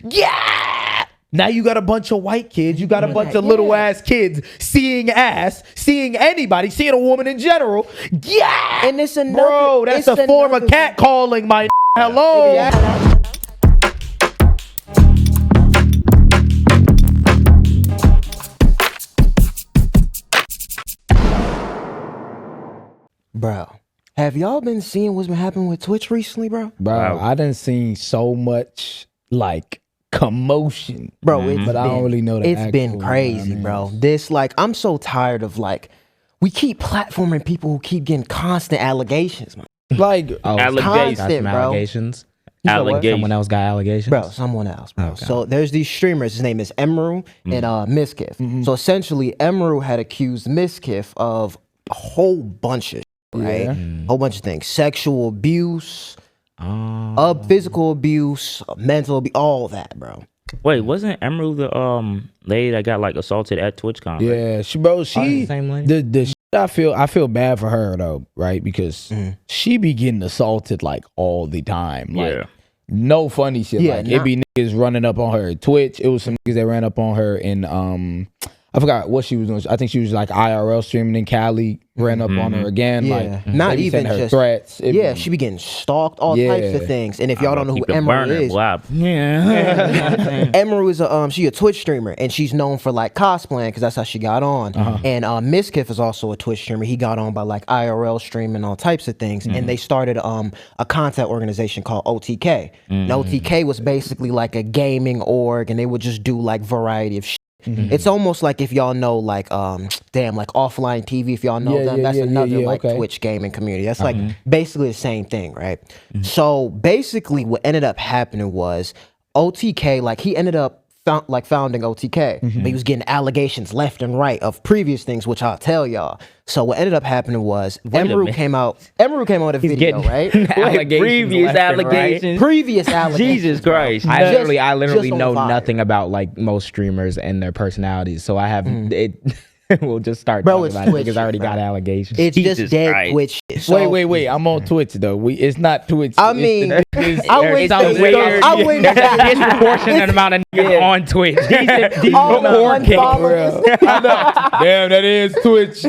Yeah. Now you got a bunch of white kids. You got a bunch of little ass kids seeing ass, seeing anybody, seeing a woman in general. Yeah. And it's another, bro, that's a form of catcalling, my hello. Bro, have y'all been seeing what's been happening with Twitch recently, bro? Bro, I done seen so much like commotion, bro. But I don't really know that. It's been crazy, bro. This I'm so tired of we keep platforming people who keep getting constant allegations, man. Like allegations, bro. Allegations. Someone else got allegations, bro. Someone else, bro. Okay. So there's these streamers. His name is Emru and Miskiff. So essentially, Emru had accused Miskiff of a whole bunch of right, whole bunch of things: sexual abuse, physical abuse, mental abuse, all that, bro. Wait, wasn't Emerald the lady that got like assaulted at TwitchCon? Yeah, she the same lady. The shit I feel bad for her though, right? Because she be getting assaulted like all the time. Like, no funny shit. Yeah, like it be niggas running up on her at Twitch. It was some niggas that ran up on her in I forgot what she was doing. I think she was like IRL streaming in Cali. Ran up on her again. Like not even her just threats. She be getting stalked, all types of things. And if y'all don't know who Emerald is, Emerald is she a Twitch streamer and she's known for like cosplaying because that's how she got on. And Miskiff is also a Twitch streamer. He got on by like IRL streaming, all types of things. And they started a content organization called OTK. And OTK was basically like a gaming org, and they would just do like variety of shit. It's almost like if y'all know like like Offline TV, if y'all know them, that's another Twitch gaming community. That's like basically the same thing, right? So basically what ended up happening was OTK, like he ended up founding OTK, but he was getting allegations left and right of previous things, which I'll tell y'all. So what ended up happening was Emerald came out with a video, right? Previous allegations. Jesus Christ. I literally know nothing about like most streamers and their personalities, so I have it. We'll just start talking about it because I already got allegations. It's just dead Twitch. So, wait. I'm on Twitch though. It's not Twitch. I mean, it's a disproportionate amount of niggas on Twitch. These Damn, that is Twitch.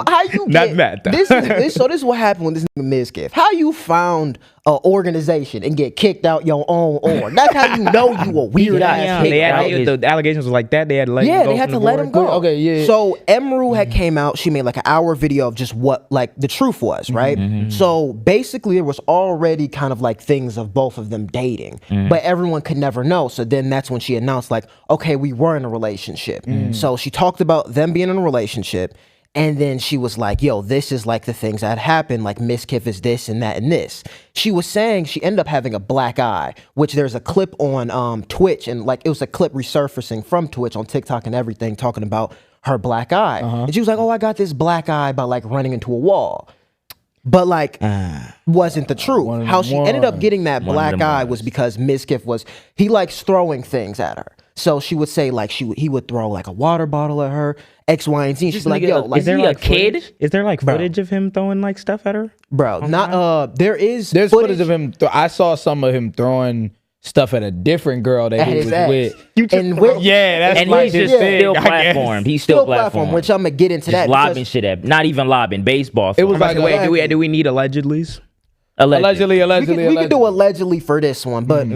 How you not mad though. This is what happened with this nigga Miskiff. How you found an organization and get kicked out your own org? That's how you know you a weird ass. The allegations was like that. They had to let him go. They had to let him go. Okay, yeah. So Emerald had came out. She made like an hour video of just what like the truth was, right? So basically, there was already kind of like things of both of them dating, but everyone could never know. So then that's when she announced like, okay, we were in a relationship. So she talked about them being in a relationship. And then she was like, yo, this is like the things that happened, like Miskiff is this and that and this. She was saying she ended up having a black eye, which there's a clip on Twitch, and like it was a clip resurfacing from Twitch on TikTok and everything talking about her black eye. And she was like, oh, I got this black eye by like running into a wall. But like wasn't the truth. How she ended up getting that black eye was because Miskiff he likes throwing things at her. So she would say like he would throw like a water bottle at her, X, Y, and Z. And she's like, yo, like, is there like kid? Is there like footage of him throwing like stuff at her? Bro, not there's footage of him. I saw some of him throwing stuff at a different girl that he was with. And like he's just still platformed. He's still platformed, which I'm gonna get into that. Lobbing shit at, not even lobbing, baseball. It was like, wait, do we need allegedlys? Allegedly. We could do allegedly for this one, but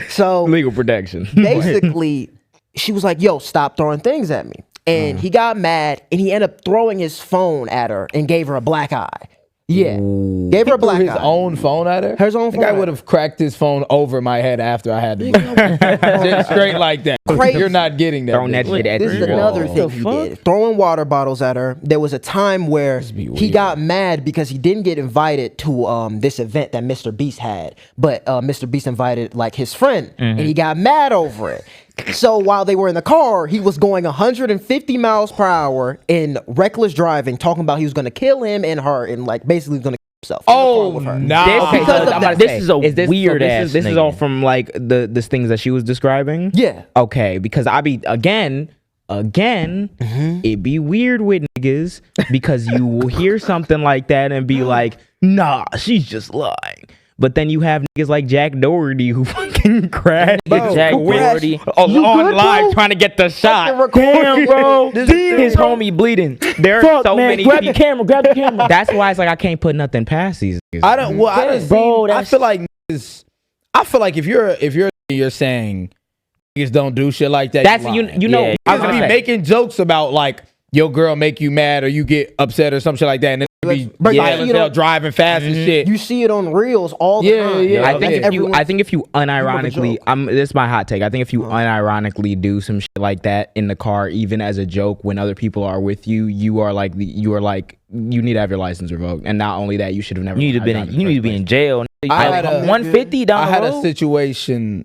so legal protection. Basically, she was like, yo, stop throwing things at me. And he got mad and he ended up throwing his phone at her and gave her a black eye. Yeah. Gave her a black eye. His own phone at her? His own phone. I would have cracked his phone over my head after I had to straight like that. Crazy. You're not getting that. Throwing that shit at her. This is another thing he did. Throwing water bottles at her. There was a time where he got mad because he didn't get invited to this event that Mr. Beast had. But Mr. Beast invited like his friend and he got mad over it. So while they were in the car, he was going 150 miles per hour in reckless driving, talking about he was going to kill him and her and like basically going to kill himself. Oh, no. This is a weird ass. This is all from like the things that she was describing. Yeah. Okay, because I be again, it be weird with niggas because you will hear something like that and be like, nah, she's just lying. But then you have niggas like Jack Doherty who fucking crashed. Jack Doherty on live trying to get the shot. Damn, bro. His homie bleeding. There are so many. Grab the camera. That's why it's like I can't put nothing past these niggas. I feel like if you're saying niggas don't do shit like that. That's you know. Yeah, I was gonna be making jokes about like your girl make you mad or you get upset or some shit like that, and then be driving fast and shit. You see it on reels all the time. Yeah. I think if you unironically, this is my hot take. I think if you unironically do some shit like that in the car, even as a joke, when other people are with you, you need to have your license revoked. And not only that, you should have never. You need to be in jail. 150 down the road. I had a situation.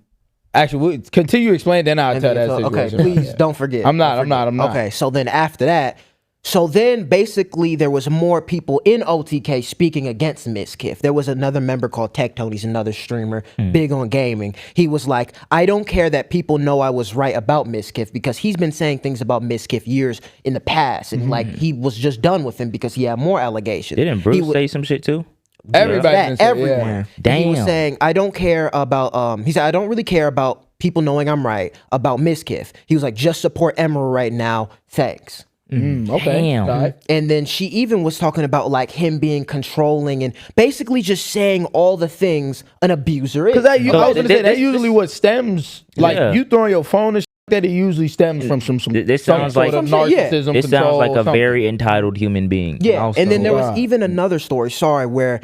Actually, we'll continue to explain. Then I'll tell that situation. Okay, please don't forget. I'm not. Okay, so then after that. So then basically there was more people in OTK speaking against Miskiff. There was another member called Tech Tony's another streamer, big on gaming. He was like, I don't care that people know I was right about Miskiff because he's been saying things about Miskiff years in the past. And like he was just done with him because he had more allegations. Didn't Bruce say some shit too? Everybody. Everyone. Yeah. Damn. He was saying, I don't care about, he said, I don't really care about people knowing I'm right about Miskiff. He was like, just support Emerald right now. Thanks. Okay. Damn. And then she even was talking about like him being controlling and basically just saying all the things an abuser is. Because I was gonna say that usually what stems like you throwing your phone and shit that it usually stems from some this sounds like narcissism. This sounds like a very entitled human being. Yeah, also, and then there was even another story. Sorry, where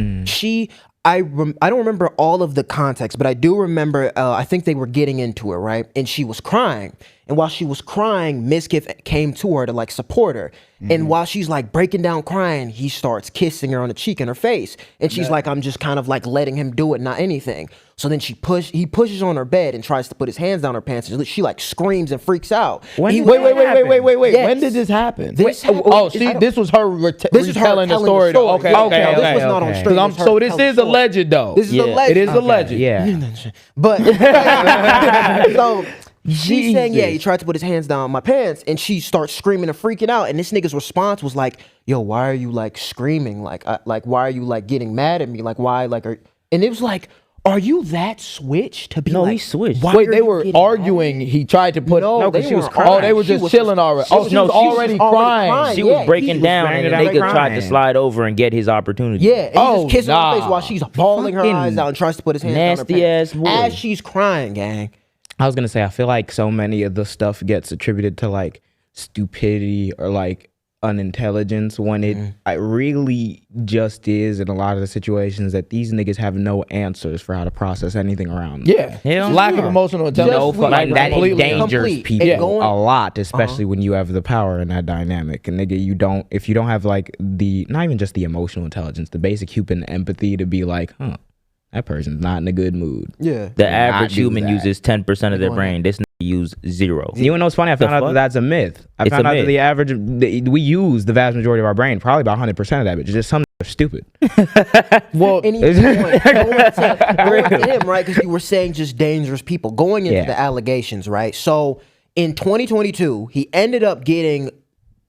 I don't remember all of the context, but I do remember. I think they were getting into it, right? And she was crying. And while she was crying, Miskiff came to her to like support her. And while she's like breaking down crying, he starts kissing her on the cheek and her face. And she's like, I'm just kind of like letting him do it, not anything. So then he pushes on her bed and tries to put his hands down her pants. And she like screams and freaks out. Wait. Yes. When did this happen? This this was her retelling the story. Okay. This was not on stream. So this is alleged though. This is alleged. It is alleged. Yeah. But so she's saying, he tried to put his hands down my pants, and she starts screaming and freaking out. And this nigga's response was like, "Yo, why are you like screaming? Like why are you like getting mad at me? Like why? Like, and it was like, are you that switched to be? No, he switched. Wait, they were arguing. He tried to put. No, because she was crying. Oh, they were just chilling already. She was already crying. She was breaking down, and the nigga tried to slide over and get his opportunity. Yeah, and he just kissed her in the face while she's bawling her eyes out and tries to put his hands down her pants. Nasty ass boy. As she's crying, gang. I was gonna say, I feel like so many of the stuff gets attributed to like stupidity or like unintelligence when it really just is in a lot of the situations that these niggas have no answers for how to process anything around them. Yeah, lack of emotional intelligence. Like that endangers people a lot, especially when you have the power in that dynamic. And nigga, if you don't have like not even just the emotional intelligence, the basic human empathy to be like, that person's not in a good mood. Yeah. The average human uses 10% of their brain. This nigga use 0. You know what's funny? I found out that that's a myth. I found out that the average, we use the vast majority of our brain, probably about 100% of that, but just some are stupid. Well, going to him, right? Because you were saying just dangerous people. Going into the allegations, right? So in 2022, he ended up getting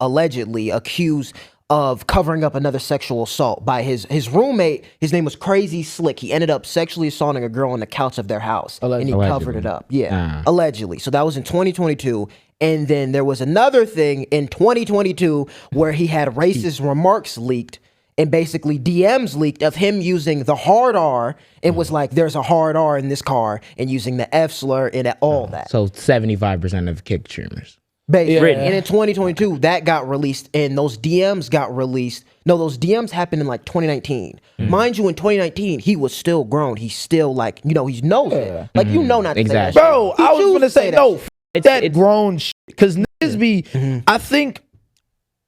allegedly accused of covering up another sexual assault by his roommate. His name was Crazy Slick. He ended up sexually assaulting a girl on the couch of their house. And he covered it up. Yeah, allegedly. So that was in 2022. And then there was another thing in 2022 where he had racist remarks leaked and basically DMs leaked of him using the hard R. It was like, there's a hard R in this car, and using the F slur and all that. So 75% of kick streamers. Basically. And in 2022, that got released, and those DMs got released. No, those DMs happened in like 2019. Mind you, in 2019, he was still grown. He's still like, he knows it. Like, not to say that. Bro, I was going to say, no, that grown shit. Because niggas be, I think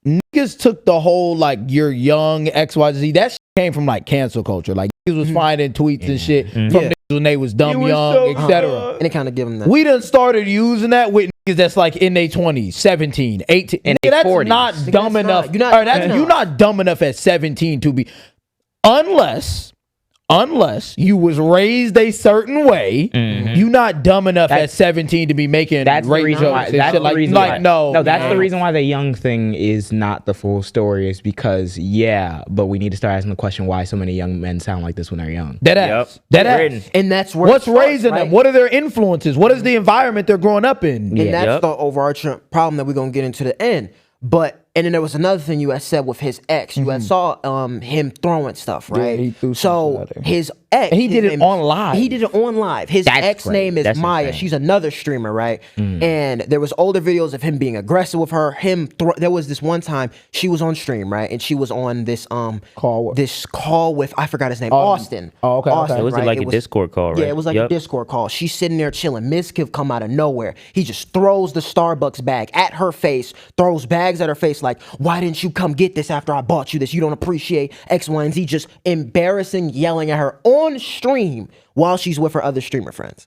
niggas took the whole, like, you're young, XYZ. That shit came from, like, cancel culture. Like, niggas was finding tweets and shit from niggas when they was dumb, young, etc. And it kind of give them that. We done started using that with niggas that's like in their 20s, 17, 18. And that's 40s. Not dumb enough. You're not dumb enough at 17 to be, unless you was raised a certain way, you you're not dumb enough at 17 to be making rape jokes and shit like no. That's the reason why the young thing is not the full story is because but we need to start asking the question why so many young men sound like this when they're young. That ass. And that's where what's raising them? What are their influences? What is the environment they're growing up in? And that's the overarching problem that we're gonna get into the end. And then there was another thing you had said with his ex. You had saw him throwing stuff, right? Yeah, he threw so his ex, and he did it on live. He did it on live. His ex name is Maya. Insane. She's another streamer, right? And there was older videos of him being aggressive with her. There was this one time she was on stream, right? And she was on this call with I forgot his name, Austin. Oh, okay. Austin, it was like a Discord call, right? Yeah, it was like a Discord call. She's sitting there chilling. Mizkiff come out of nowhere. He just throws the Starbucks bag at her face, throws bags at her face like, why didn't you come get this after I bought you this? You don't appreciate X, Y, and Z. Just embarrassing, yelling at her on stream while she's with her other streamer friends.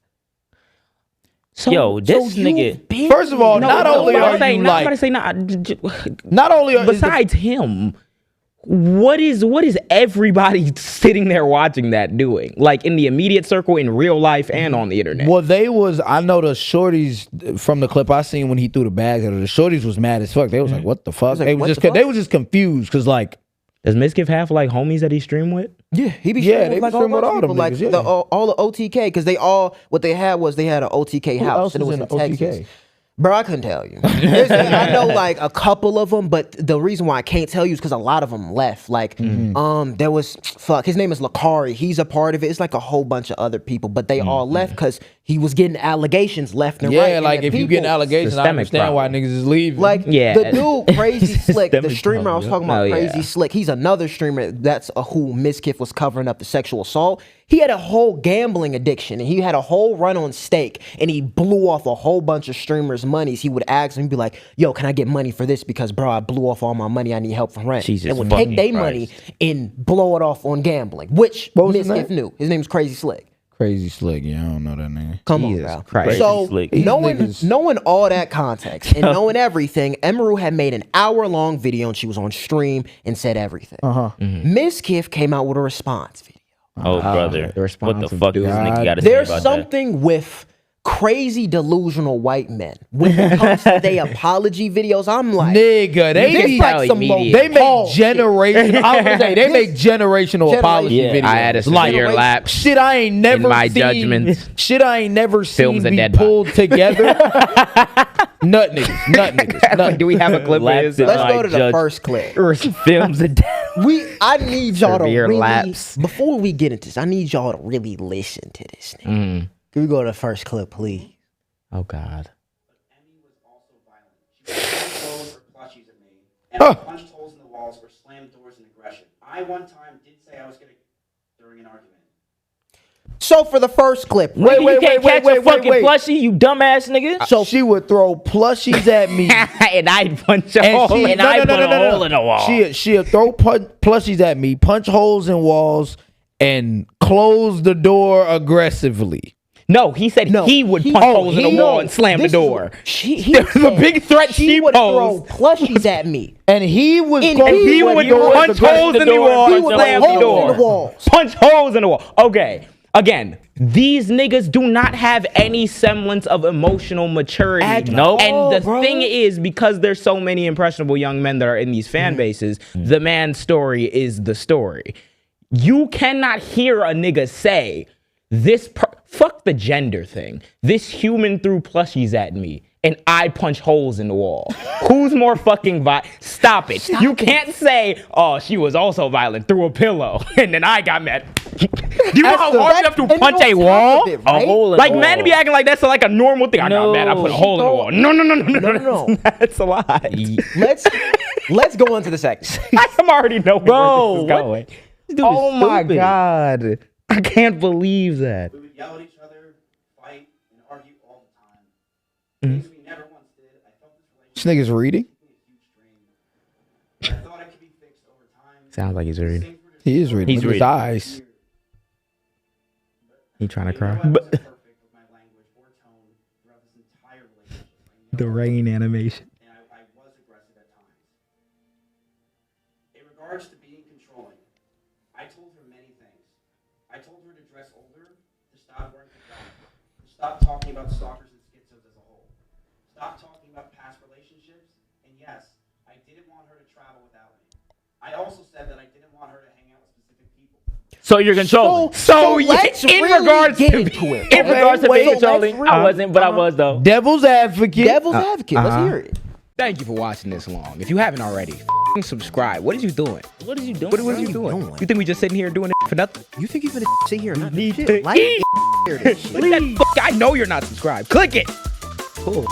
So, this nigga. First of all, not only besides him, what is everybody sitting there watching that doing? Like in the immediate circle, in real life, and on the internet. Well, I know the shorties from the clip I seen when he threw the bags at her. The shorties was mad as fuck. They was like, "What the fuck?" They was just confused because like, does Mizkiff have like homies that he stream with? Yeah, he be streaming with like all them niggas, like all the OTK because what they had was they had an OTK house and it was in Texas. OTK? Bro, I couldn't tell you. I know like a couple of them, but the reason why I can't tell you is because a lot of them left. Like, there was his name is Lakari. He's a part of it. It's like a whole bunch of other people, but they all left because he was getting allegations left and right. Yeah, like if you get allegations, I understand why niggas is leaving. Like the dude Crazy Slick, the streamer I was talking about, Crazy Slick. He's another streamer. That's who Mizkiff was covering up the sexual assault. He had a whole gambling addiction and he had a whole run on stake and he blew off a whole bunch of streamers' monies. He would ask them, he'd be like, yo, can I get money for this? Because bro, I blew off all my money. I need help from rent. And would take their money and blow it off on gambling, which Mizkiff knew. His name's Crazy Slick. Crazy Slick, yeah, I don't know that name. Come on, bro. So knowing all that context and knowing everything, Emeru had made an hour-long video and she was on stream and said everything. Mizkiff came out with a response video. Oh, brother. What the fuck does this nigga got to say There's about something with crazy delusional white men when it comes to their apology videos. I'm like, nigga, they make generational apology videos. I had a severe lapse. Shit, I ain't never in my seen. Judgment. Shit, I ain't never Films seen be pulled together. Nut niggas. Do we have a clip? Let's go to the first clip. Films of death. I need y'all to really, lapse. before we get into this, I need y'all to really listen to this thing. Can we go to the first clip, please? Oh, God. Emmy was also violent. She threw her plushies at me and punched holes in the walls or slammed doors in aggression. I one time did say I was going to during an argument. So for the first clip, wait, plushie, you dumbass nigga. So she would throw plushies at me, and I'd punch a hole, and I'd put a hole in the wall. She'd throw plushies at me, punch holes in walls, and close the door aggressively. No, he said he would punch holes in the wall and slam the door. The big threat she would posed. Throw plushies at me, and he would punch holes in the wall and slam the door. Punch holes in the wall. Okay. Again, these niggas do not have any semblance of emotional maturity. No. And the thing is, because there's so many impressionable young men that are in these fan bases, the man's story is the story. You cannot hear a nigga say, fuck the gender thing. This human threw plushies at me and I punch holes in the wall. Who's more fucking violent? Stop it. You can't say, oh, she was also violent, threw a pillow, and then I got mad. Do you know how hard enough to punch a wall? It, right? A hole in Like, the man to be acting like that's like a normal thing. I got mad, I put a hole in the wall. No. That's a lie. Let's go on to the second. I'm already knowing where this is going. Oh my God. I can't believe that. We would yell at each other, fight, and argue all the time. Things we never once did. I felt this relationship. This nigga's reading. I thought it could be fixed over time. Sounds like he's reading. He is reading. He's Look at reading. his eyes. He trying to cry. I wasn't perfect with my language or tone throughout this entire relationship. The rain animation. And I was aggressive at times. In regards to being controlling, I told her many things. I told her to dress older, to stop wearing pajamas, to stop talking about stalkers and schizos as a whole. Stop talking about past relationships. And yes, I didn't want her to travel without me. I also said that I didn't want her to hang out with specific people. So you're controlling. So let's in really regards get to into it. In regards to Wait, being so let's controlling, really- I wasn't, but I was though. Devil's advocate. Devil's advocate. Let's hear it. Thank you for watching this long. If you haven't already, subscribe. What are you doing? What are you doing? What are you doing? You think we just sitting here doing it for nothing? You think you're gonna sit here and not do Need shit? to Like, eat. hear this shit. What that fuck? I know you're not subscribed. Click it. Cool.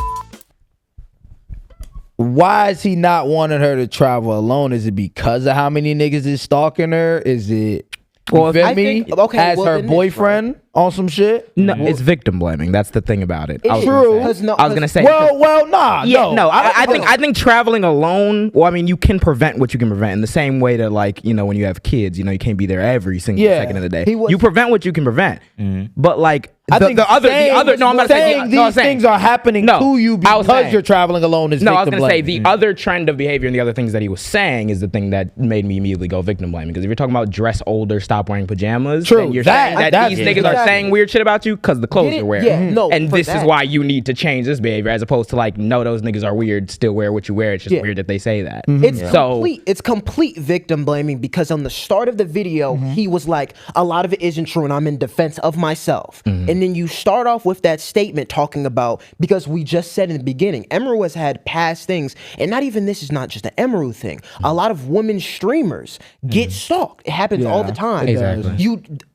Why is he not wanting her to travel alone? Is it because of how many niggas is stalking her? Is it, you feel I me? think- okay, As well, her then this, boyfriend on some shit? No, it's victim blaming. That's the thing about it. It's I was true. gonna say. No, I was gonna say. Well, nah, Yeah, no, I no. think traveling alone. Well, I mean, you can prevent what you can prevent in the same way that, like, you know, when you have kids, you know, you can't be there every single Yeah. second of the day. He was- You prevent what you can prevent. But like, I think the other. No, I'm not saying these things are happening No, to you I was because saying- you're traveling alone is No, I was victim gonna say blaming. the other trend of behavior and the other things that he was saying is the thing that made me immediately go victim blaming. Because if you're talking about dress older, stop wearing pajamas, True. then you're That- saying that that's- these niggas are exactly. saying weird shit about you because the clothes Get it? you're wearing. Yeah, no, and for this is that. why you need to change this behavior, as opposed to like, no, those niggas are weird, still wear what you wear. It's just Yeah. weird that they say that. It's complete victim blaming because on the start of the video, he was like, a lot of it isn't true and I'm in defense of myself. And then you start off with that statement talking about, because we just said in the beginning, Emeru has had past things, and not even this is not just an Emeru thing. A lot of women streamers get stalked. It happens all the time. Exactly.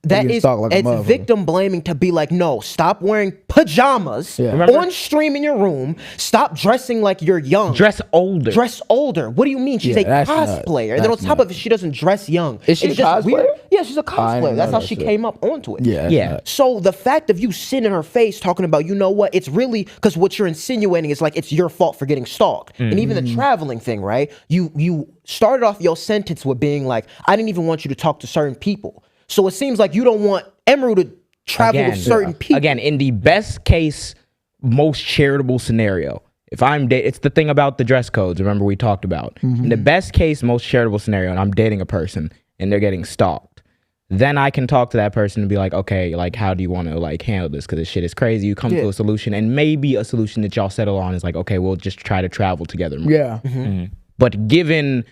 That get is stalked like a it's motherfucker. victim blaming to be like, no, stop wearing pajamas on stream in your room. Stop dressing like you're young. Dress older. Dress older. What do you mean? She's Yeah, a that's nuts. cosplayer. And then on That's top of it, she doesn't dress young. Is she It's a just cosplayer? Yeah, she's a I didn't cosplayer. That's know how that she shit. came up onto it. Yeah, that's Yeah. nuts. So the fact of you sitting in her face talking about, you know what, it's really, because what you're insinuating is like it's your fault for getting stalked. And even the traveling thing, right? You started off your sentence with being like, I didn't even want you to talk to certain people. So it seems like you don't want Emeru to travel with certain people. Again, in the best case, most charitable scenario, if I'm it's the thing about the dress codes, remember we talked about. In the best case, most charitable scenario, and I'm dating a person and they're getting stalked, then I can talk to that person and be like, okay, like, how do you want to like handle this? Because this shit is crazy. You come to a solution, and maybe a solution that y'all settle on is like, okay, we'll just try to travel together more. Yeah. But given,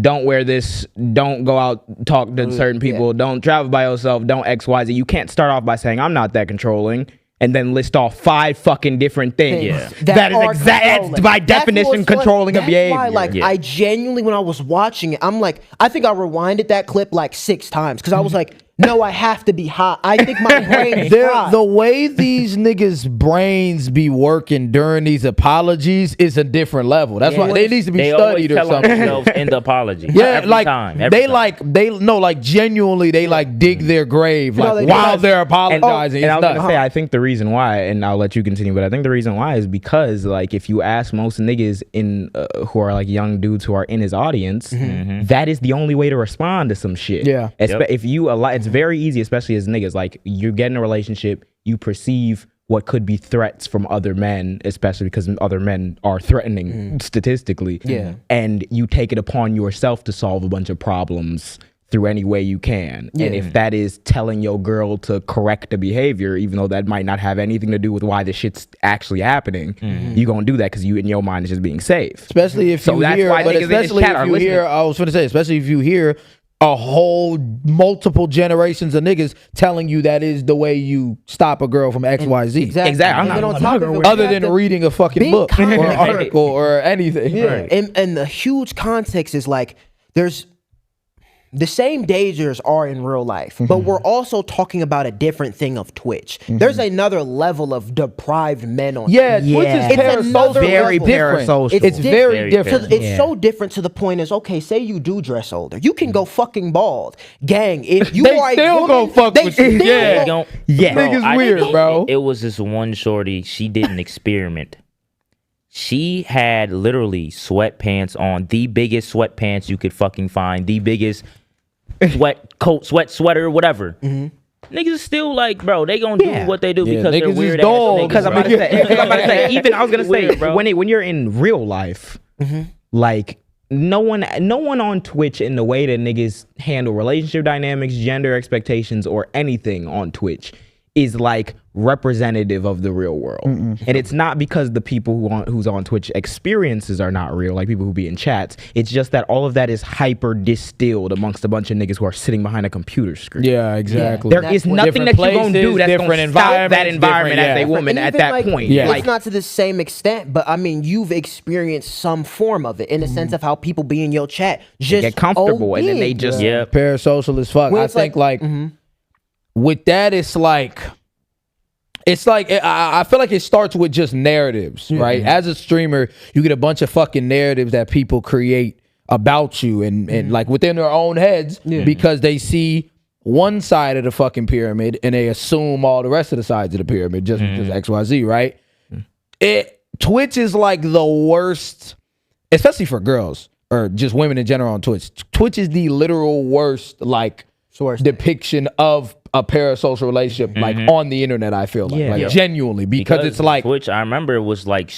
don't wear this, don't go out, talk to certain people, don't travel by yourself, don't XYZ. You can't start off by saying, I'm not that controlling, and then list off 5 fucking different things. Yeah. That is are exact, controlling. by That's definition, what's fun. controlling of That's behavior. Why, like, I genuinely, when I was watching it, I'm like, I think I rewinded that clip like 6 times because I was like, no, I have to be hot. I think my brain's hot. The way these niggas' brains be working during these apologies is a different level. That's why they need to be They always studied or tell something. themselves in the apology. Yeah, every like time, every time. like genuinely they like dig their grave No, like they while do. they're apologizing. And I It's was gonna nuts. say, I think the reason why, and I'll let you continue, but I think the reason why is because, like, if you ask most niggas in who are like young dudes who are in his audience, that is the only way to respond to some shit. Yeah. If you it's very easy, especially as niggas, like, you get in a relationship, you perceive what could be threats from other men, especially because other men are threatening statistically. Yeah. And you take it upon yourself to solve a bunch of problems through any way you can. And if that is telling your girl to correct the behavior, even though that might not have anything to do with why the shit's actually happening, you gonna do that because you, in your mind, is just being safe. Especially if So you that's hear, why but niggas in this especially chat if are you listening. hear, I was going to say, especially if you hear a whole multiple generations of niggas telling you that is the way you stop a girl from XYZ. Exactly. I'm And not then on gonna top fuck of her it, with we Other have than to- reading a fucking Big book or context. article or anything. Yeah. And the huge context is like, there's the same dangers are in real life, but we're also talking about a different thing of Twitch. There's another level of deprived men on Yeah, Twitch. Twitch Yeah. is It's another very level. parasocial. It's very different. It's so different to the point is, okay, say you do dress older. You can go fucking bald. Gang, if you They are a still woman, gon' fuck they with you. still Yeah. gon- Yeah. Niggas I weird, think bro. It was this one shorty. She did an experiment. She had literally sweatpants on, the biggest sweatpants you could fucking find, the biggest sweater, whatever. Niggas is still like, bro, they gonna do what they do Yeah, because they're niggas is weird dogs. ass niggas. Because I'm about to say, even I was gonna say, Weird, bro. when you're in real life, like, no one on Twitch, in the way that niggas handle relationship dynamics, gender expectations, or anything on Twitch, is like representative of the real world. And it's not because the people who's on Twitch experiences are not real, like people who be in chats. It's just that all of that is hyper distilled amongst a bunch of niggas who are sitting behind a computer screen. Yeah, exactly. There is nothing that you're gonna do that's gonna stop that environment as a woman at that point. Yeah. It's not to the same extent, but I mean, you've experienced some form of it in the sense of how people be in your chat just get comfortable and then they just parasocial as fuck. I think with that, it's like I feel like it starts with just narratives, right? As a streamer, you get a bunch of fucking narratives that people create about you and like within their own heads because they see one side of the fucking pyramid and they assume all the rest of the sides of the pyramid just XYZ, right? Twitch is like the worst, especially for girls or just women in general on Twitch. Twitch is the literal worst depiction of a parasocial relationship like on the internet. I feel like genuinely because it's like Twitch. I remember it was like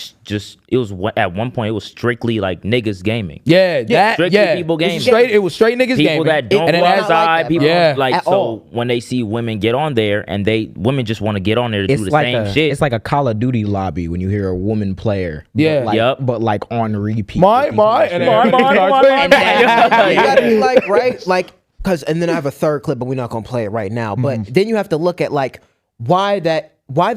at one point it was strictly like niggas gaming. Strictly people gaming. It was straight niggas people gaming. That don't go outside. People at all. When they see women get on there and women just want to get on there to do the same shit. It's like a Call of Duty lobby when you hear a woman player. But like on repeat. My. You gotta be like, right? Like, and then I have a third clip, but we're not gonna play it right now. But then you have to look at like why the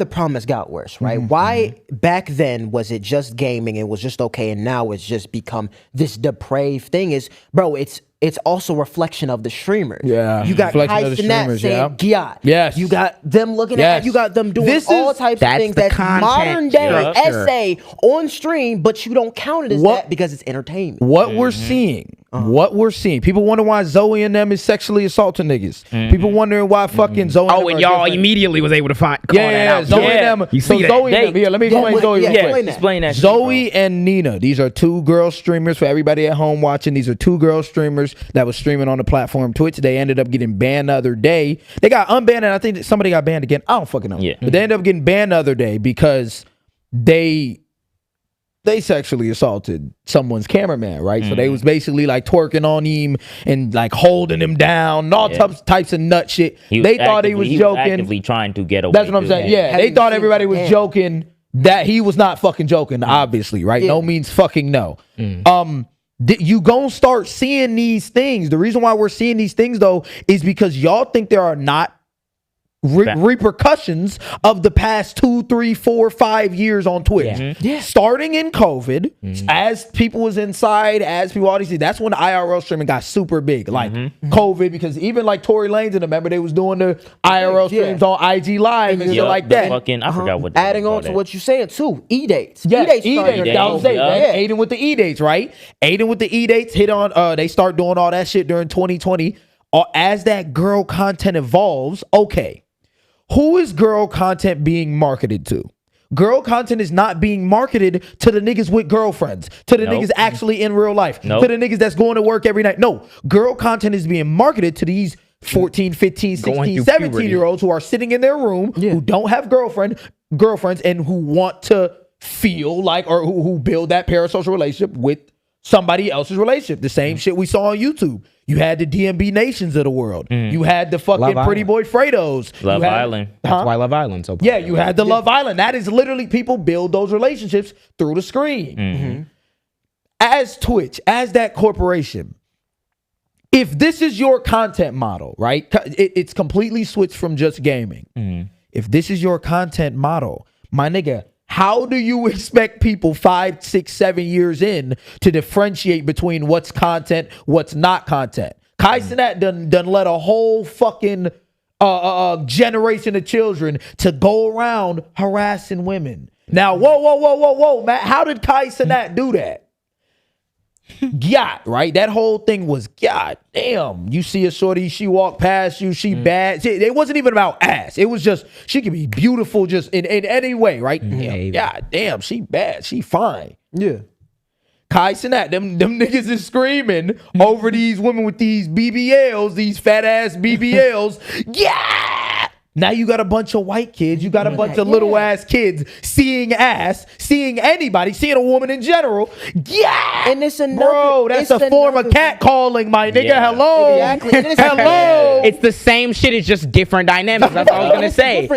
problem has got worse, right? Why back then was it just gaming and was just okay, and now it's just become this depraved thing? Is bro, it's also a reflection of the streamers. Yeah, you got Heist and that saying Giat. Yes, you got them looking at. You got them doing all types of things that's modern day essay on stream, but you don't count it as that because it's entertainment. What we're seeing. What we're seeing. People wonder why Zoe and them is sexually assaulting niggas. People wondering why fucking Zoe and them and y'all immediately was able to call that out. Zoe and them. Zoe and them. Here, let me explain Zoe real quick. Explain that. Zoe and Nina. These are two girl streamers for everybody at home watching. These are two girl streamers that was streaming on the platform Twitch. They ended up getting banned the other day. They got unbanned and I think somebody got banned again. I don't fucking know. But they ended up getting banned the other day because they sexually assaulted someone's cameraman, right? So they was basically like twerking on him and like holding him down, and all types of nut shit. They thought he was joking. Actively trying to get away. That's what I'm saying. Yeah, they thought everybody was joking. That he was not fucking joking, obviously, right? No means fucking no. You gonna start seeing these things. The reason why we're seeing these things though is because y'all think there are not repercussions of the past 2, 3, 4, 5 years on Twitch. Starting in COVID, as people was inside, as people all these things, that's when the IRL streaming got super big. Like COVID, because even like Tory Lanez and remember they was doing the IRL streams on IG Live and shit like that. I forgot what. Adding on to what you're saying too, E-dates. E-dates. That was it, man. Aiding with the E-dates, right? Aiding with the E-dates hit on. They start doing all that shit during 2020. As that girl content evolves, okay. Who is girl content being marketed to? Girl content is not being marketed to the niggas with girlfriends, to the niggas actually in real life, to the niggas that's going to work every night. No, girl content is being marketed to these 14, 15, 16, 17-year-olds who are sitting in their room, who don't have girlfriends, and who want to feel like, or who build that parasocial relationship with somebody else's relationship. The same shit we saw on YouTube. You had the DMB Nations of the world. You had the fucking Pretty Boy Fredos. Love Island. That's why Love Island so popular. Yeah, you had the Love Island. That is literally people build those relationships through the screen. As Twitch, as that corporation, if this is your content model, right? It's completely switched from just gaming. If this is your content model, my nigga, how do you expect people 5, 6, 7 years in to differentiate between what's content, what's not content? Kai Cenat done let a whole fucking generation of children to go around harassing women. Now, whoa, Matt, how did Kai Cenat do that? Right? That whole thing was damn. You see a shorty, she walked past you, she bad. It wasn't even about ass. It was just, she could be beautiful just in any way, right? Damn, she bad, she fine. Yeah. Kai Cenat, them niggas is screaming over these women with these BBLs, these fat ass BBLs. Now you got a bunch of white kids. You got a bunch of little ass kids seeing ass, seeing anybody, seeing a woman in general. Yeah, and it's another, bro. That's a form of catcalling, my nigga. Yeah. Hello, Exactly. hello. It's the same shit. It's just different dynamics. That's all I was gonna say.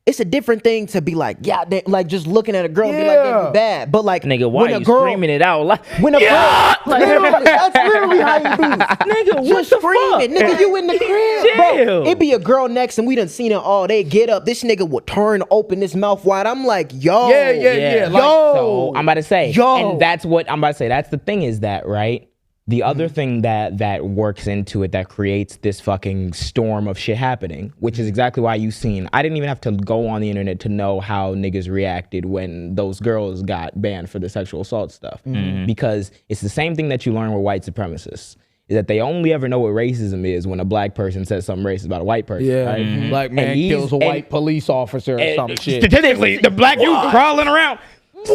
It's a different thing to be like, yeah, like just looking at a girl and be like, that'd be bad. But like, Nigga, why when are a you girl, screaming it out? Like, when a girl, literally, that's literally how you do. nigga, what Just the screaming, fuck? nigga, you in the crib, Chill. bro. It be a girl next, and we done seen it all. They get up, this nigga will turn, open his mouth wide. I'm like, yo, Yeah. Like, So I'm about to say, Yo. and that's what I'm about to say. That's the thing is that, right? The other thing that works into it that creates this fucking storm of shit happening, which is exactly why you've seen. I didn't even have to go on the internet to know how niggas reacted when those girls got banned for the sexual assault stuff, because it's the same thing that you learn with white supremacists. Is that they only ever know what racism is when a black person says something racist about a white person. Yeah, Right? black man kills a white police officer or some shit. Statistically, the black youth crawling around.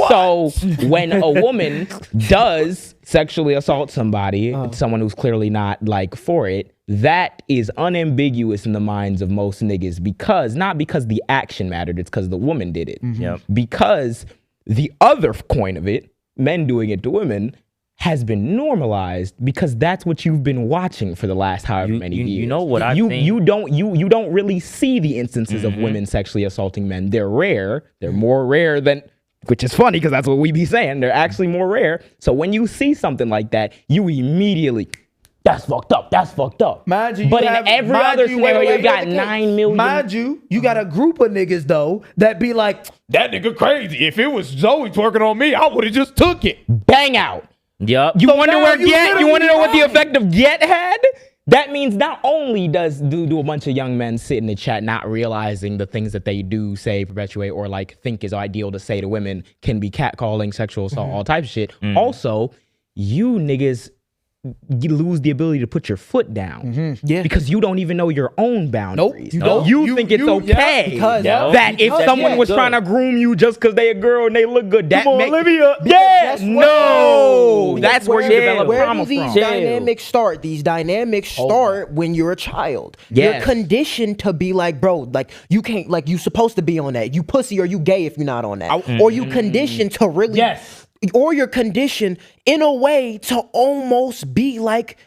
So when a woman does sexually assault somebody, someone who's clearly not like for it, that is unambiguous in the minds of most niggas, because not because the action mattered, it's because the woman did it. Yep. Because the other coin of it, men doing it to women, has been normalized because that's what you've been watching for the last however many years. You know what I think? You don't really see the instances of women sexually assaulting men. They're rare. They're more rare than, which is funny because that's what we be saying. They're actually more rare. So when you see something like that, you immediately, that's fucked up. That's fucked up. Mind you, but you in have- every mind other you, scenario, wait, you got wait. 9 million. Mind you got a group of niggas though that be like, that nigga crazy. If it was Zoe twerking on me, I would have just took it. Bang out. Yup. You So wonder now where you Get? You want to know what the literally effect of Get had? That means not only do a bunch of young men sit in the chat not realizing the things that they do say, perpetuate, or like think is ideal to say to women can be catcalling, sexual assault, all types of shit. Also, you niggas, you lose the ability to put your foot down. Yeah. Because you don't even know your own boundaries. you don't. You think it's okay because- that if because- someone yeah, was good. trying to groom you just because they a girl and they look good, that Come on, make Olivia. yeah, That's what- no, that's where you Chill. develop Where trauma do these from. dynamics start? These dynamics start when you're a child. Yes. You're conditioned to be like, bro, like you can't, like you supposed to be on that. You pussy or you gay if you're not on that. Or you conditioned to really, Yes. or you're conditioned in a way to almost be like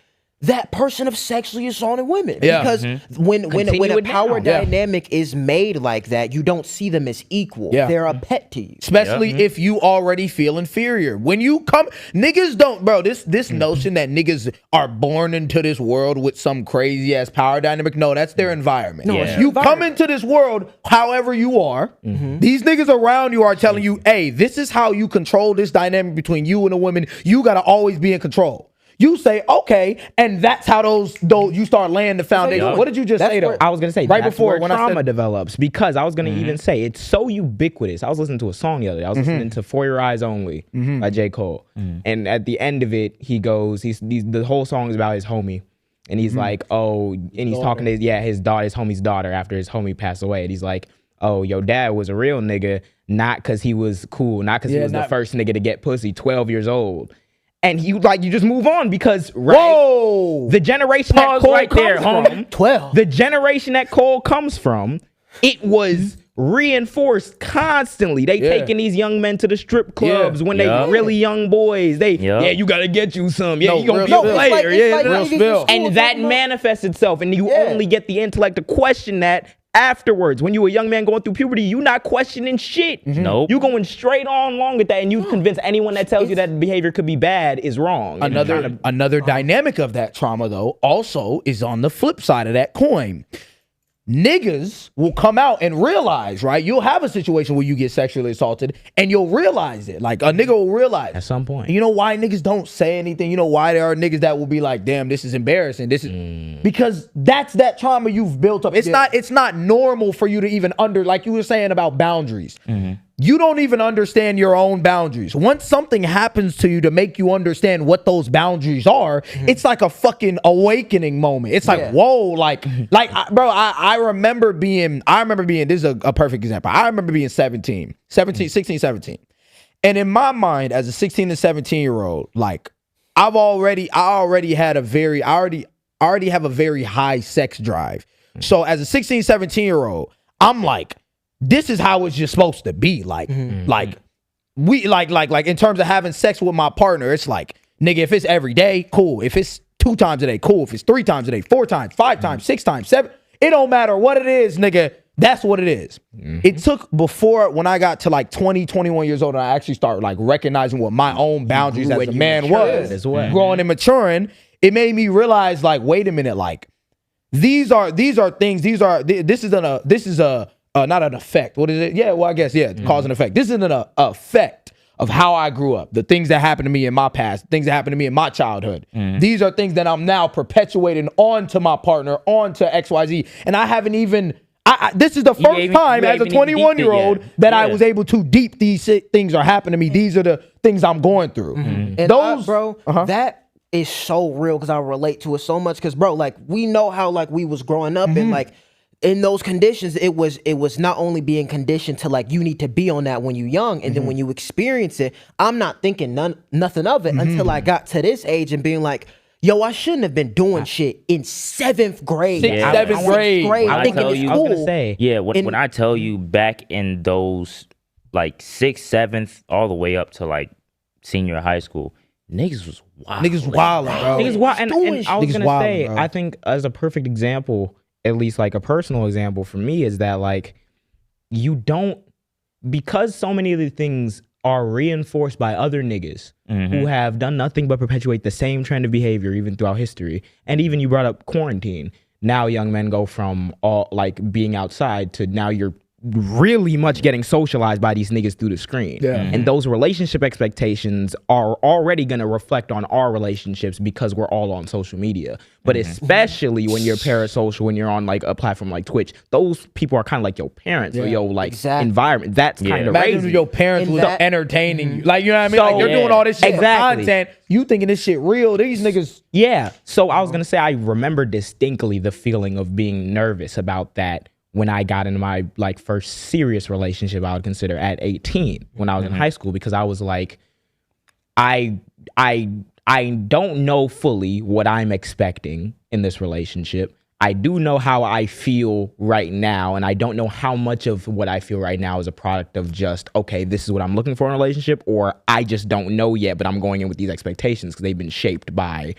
that person of sexually assaulted women. Yeah. Because when Continue a it power down. dynamic is made like that, you don't see them as equal. Yeah. They're a pet to you. Especially if you already feel inferior. When you come, niggas don't, bro, this notion that niggas are born into this world with some crazy ass power dynamic, no, that's their environment. No, it's your You come environment. into this world however you are. These niggas around you are telling you, hey, this is how you control this dynamic between you and a woman. You got to always be in control. You say, okay, and that's how those you start laying the foundation. What did you just say though? I was gonna say right that's before where when trauma I said, develops, because I was gonna even say it's so ubiquitous. I was listening to a song the other day. I was listening to "For Your Eyes Only" by J. Cole, and at the end of it, he goes, the whole song is about his homie, and he's like, oh, and he's talking to his homie's daughter after his homie passed away, and he's like, oh, your dad was a real nigga, not because he was cool, not because he was the first nigga to get pussy, 12 years old. And you just move on because whoa, the generation Pause that Cole right there, comes from, homie. 12. the generation that Cole comes from, it was reinforced constantly. They taking these young men to the strip clubs when they really young boys. They you gotta get you some. Yeah, No, you gonna real be a spill. player. It's like yeah, niggas in spill. school and that talking about- manifests itself, and you only get the intellect to question that afterwards. When you a young man going through puberty, you not questioning shit. Nope. You going straight on along with that, and you convince anyone that tells you that behavior could be bad is wrong. And trying to- Another dynamic of that trauma though also is on the flip side of that coin. Niggas will come out and realize, right? You'll have a situation where you get sexually assaulted and you'll realize it. Like a nigga will realize at some point. You know why niggas don't say anything? You know why there are niggas that will be like, damn, this is embarrassing. This is because that's that trauma you've built up. It's not normal for you to even like you were saying about boundaries. You don't even understand your own boundaries. Once something happens to you to make you understand what those boundaries are, it's like a fucking awakening moment. It's like, whoa, I remember being, this is a perfect example. I remember being 16, 17. And in my mind, as a 16 to 17-year-old, like I already have a very high sex drive. So as a 16, 17-year-old, I'm like, this is how it's just supposed to be. Like, we like in terms of having sex with my partner, it's like, nigga, if it's every day, cool. If it's 2 times a day, cool. If it's 3 times a day, 4 times, 5 times, 6 times, 7, it don't matter what it is, nigga. That's what it is. It took before when I got to like 20, 21 years old and I actually started like recognizing what my own boundaries as a man was, growing and maturing, it made me realize like, wait a minute, like this is not an effect. What is it? Yeah, well, I guess, cause and effect. This isn't an effect of how I grew up, the things that happened to me in my past, things that happened to me in my childhood. These are things that I'm now perpetuating onto my partner, onto XYZ. And I haven't even, this is the first time as a 21-year-old that I was able to deep these things are happening to me. These are the things I'm going through. And those, that is so real because I relate to it so much. Because, bro, like, we know how, like, we was growing up and, like, in those conditions, it was not only being conditioned to like you need to be on that when you're young, and then when you experience it, I'm not thinking nothing of it until I got to this age and being like, yo, I shouldn't have been doing shit in 7th grade, 7th grade. Thinking it's cool. When I tell you back in those like 6th, 7th, all the way up to like senior high school, niggas was wild. Niggas wild, bro. Niggas wild, and I was gonna say, bro. I think as a perfect example, at least like a personal example for me, is that like you don't, because so many of the things are reinforced by other niggas who have done nothing but perpetuate the same trend of behavior even throughout history. And even you brought up quarantine. Now young men go from all like being outside to now you're really much getting socialized by these niggas through the screen. And those relationship expectations are already going to reflect on our relationships because we're all on social media. But especially when you're parasocial, when you're on like a platform like Twitch, those people are kind of like your parents or your like environment. That's kind of Imagine crazy. if your parents was entertaining you. Like, you know what I mean? So, like, they're doing all this shit for content. You thinking this shit real. These niggas. Yeah. So I was going to say, I remember distinctly the feeling of being nervous about that when I got into my like first serious relationship, I would consider at 18 when I was in high school, because I was like, I don't know fully what I'm expecting in this relationship. I do know how I feel right now, and I don't know how much of what I feel right now is a product of just, okay, this is what I'm looking for in a relationship, or I just don't know yet, but I'm going in with these expectations because they've been shaped by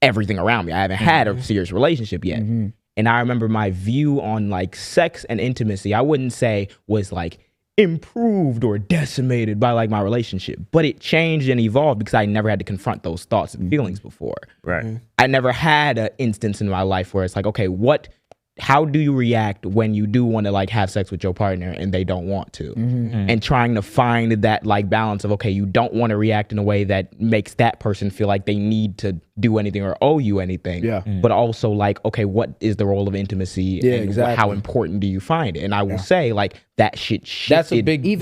everything around me. I haven't had a serious relationship yet. And I remember my view on like sex and intimacy, I wouldn't say was like improved or decimated by like my relationship, but it changed and evolved because I never had to confront those thoughts and feelings before. I never had an instance in my life where it's like, okay, how do you react when you do want to like have sex with your partner and they don't want to? And trying to find that like balance of, okay, you don't want to react in a way that makes that person feel like they need to do anything or owe you anything. But also like, okay, what is the role of intimacy? And how important do you find it? And I will say like that shit shifted. That's a big piece.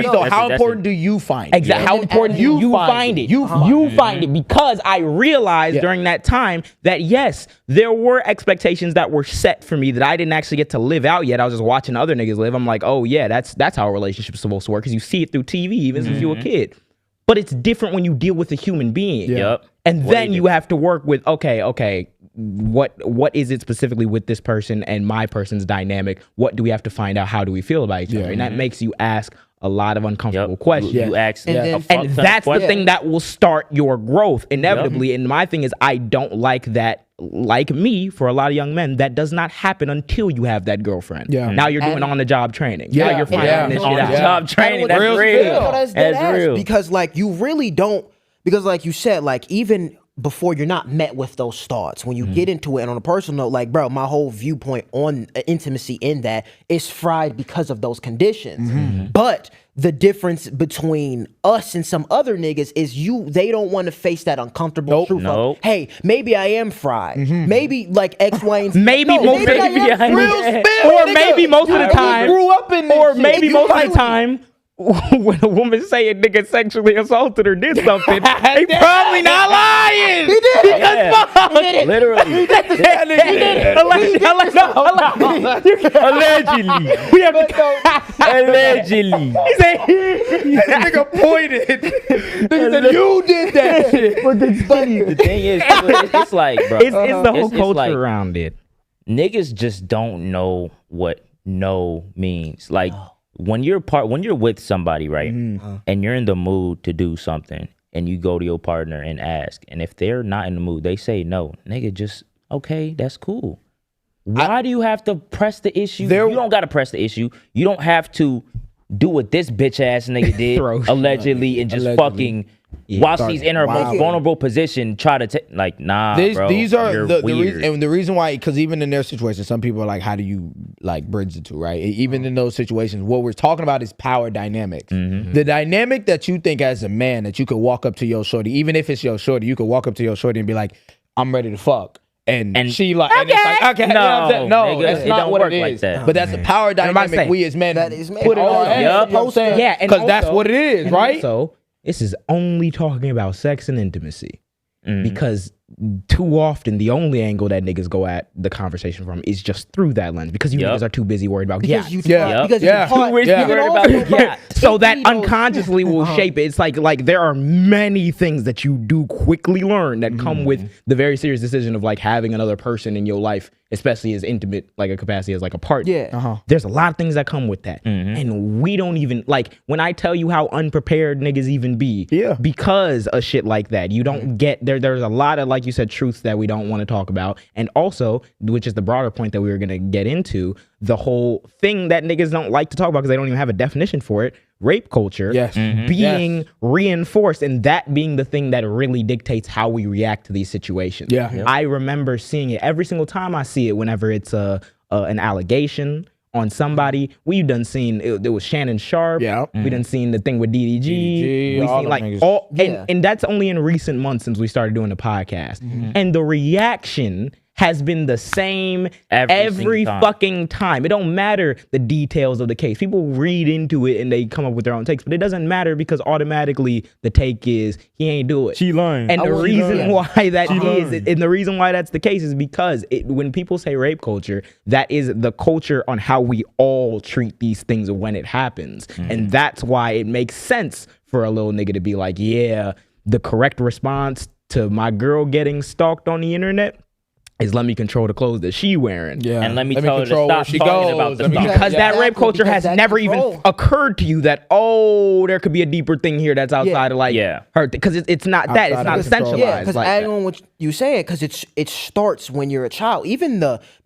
So how important do you find it? Exactly. How important do you find it? You find it, because I realized during that time that yes, there were expectations that were set for me that I didn't actually get to live out yet. I was just watching other niggas live. I'm like, oh yeah, that's how a relationship is supposed to work, because you see it through TV even since you were a kid. But it's different when you deal with a human being. And then you have to work with, okay, what is it specifically with this person and my person's dynamic? What do we have to find out? How do we feel about each other? And that makes you ask a lot of uncomfortable questions. You ask, and that's the thing that will start your growth inevitably. And my thing is, I don't like that. Like me, for a lot of young men, that does not happen until you have that girlfriend. Now you're doing on-the-job training. Now you're finding this shit out. On-the-job training, that's real. That's real. Because like you really don't, because like you said, like even before you're not met with those thoughts, when you get into it, and on a personal note, like, bro, my whole viewpoint on intimacy in that is fried because of those conditions. But the difference between us and some other niggas is they don't want to face that uncomfortable truth of, hey, maybe I am fried. Maybe like X, Y, and Z. Maybe most of the time, grew up in this or shit. maybe most of the time, when a woman say a nigga sexually assaulted or did something, they probably not lying. He did it. Fuck. Literally. He did it. Allegedly. We have to Allegedly. He said, That nigga pointed. Nigga said, you did that shit. The thing is, it's like, bro. It's the whole culture like, around it. niggas just don't know what no means. Like when you're with somebody, right, and you're in the mood to do something, and you go to your partner and ask, and if they're not in the mood, they say no. Nigga, just okay, that's cool. Why do you have to press the issue? You don't gotta press the issue. You don't have to do what this bitch ass nigga did allegedly and just fucking while she's in her most vulnerable position try to take bro. These are the reason why, because even in their situation, some people are like, how do you like bridge the two, right? Even in those situations, what we're talking about is power dynamics. The dynamic that you think as a man that you could walk up to your shorty, even if it's your shorty, you could walk up to your shorty and be like, I'm ready to fuck. And she like, and it's like, okay, no, no, that's not what it is. Like that. But that's the power dynamic we as men put it on. Yeah, because that's what it is, right? So this is only talking about sex and intimacy, because too often the only angle that niggas go at the conversation from is just through that lens, because you niggas are too busy worried about because you worried about so that unconsciously will shape it. It's like there are many things that you do quickly learn that come with the very serious decision of like having another person in your life, especially as intimate like a capacity as like a partner. There's a lot of things that come with that, and we don't even like when I tell you how unprepared niggas even be because of shit like that. You don't get there's a lot of, like you said, truths that we don't want to talk about, and also, which is the broader point that we were going to get into, the whole thing that niggas don't like to talk about because they don't even have a definition for it, rape culture being reinforced, and that being the thing that really dictates how we react to these situations. I remember seeing it every single time I see it, whenever it's an allegation on somebody. We done seen it was Shannon Sharp. We done seen the thing with DDG. We seen like all, and that's only in recent months since we started doing the podcast. And the reaction has been the same every fucking time. It don't matter the details of the case. People read into it and they come up with their own takes, but it doesn't matter because automatically the take is he ain't do it. She lying. And the reason why that is, and the reason why that's the case is because when people say rape culture, that is the culture on how we all treat these things when it happens. And that's why it makes sense for a little nigga to be like, yeah, the correct response to my girl getting stalked on the internet is let me control the clothes that she wearing. And let me tell her to stop talking about the stuff. Because that rape culture has never even occurred to you that, there could be a deeper thing here that's outside of like her. Because it's not that. It's not essentialized. Yeah, because adding on what you saying, because it starts when you're a child.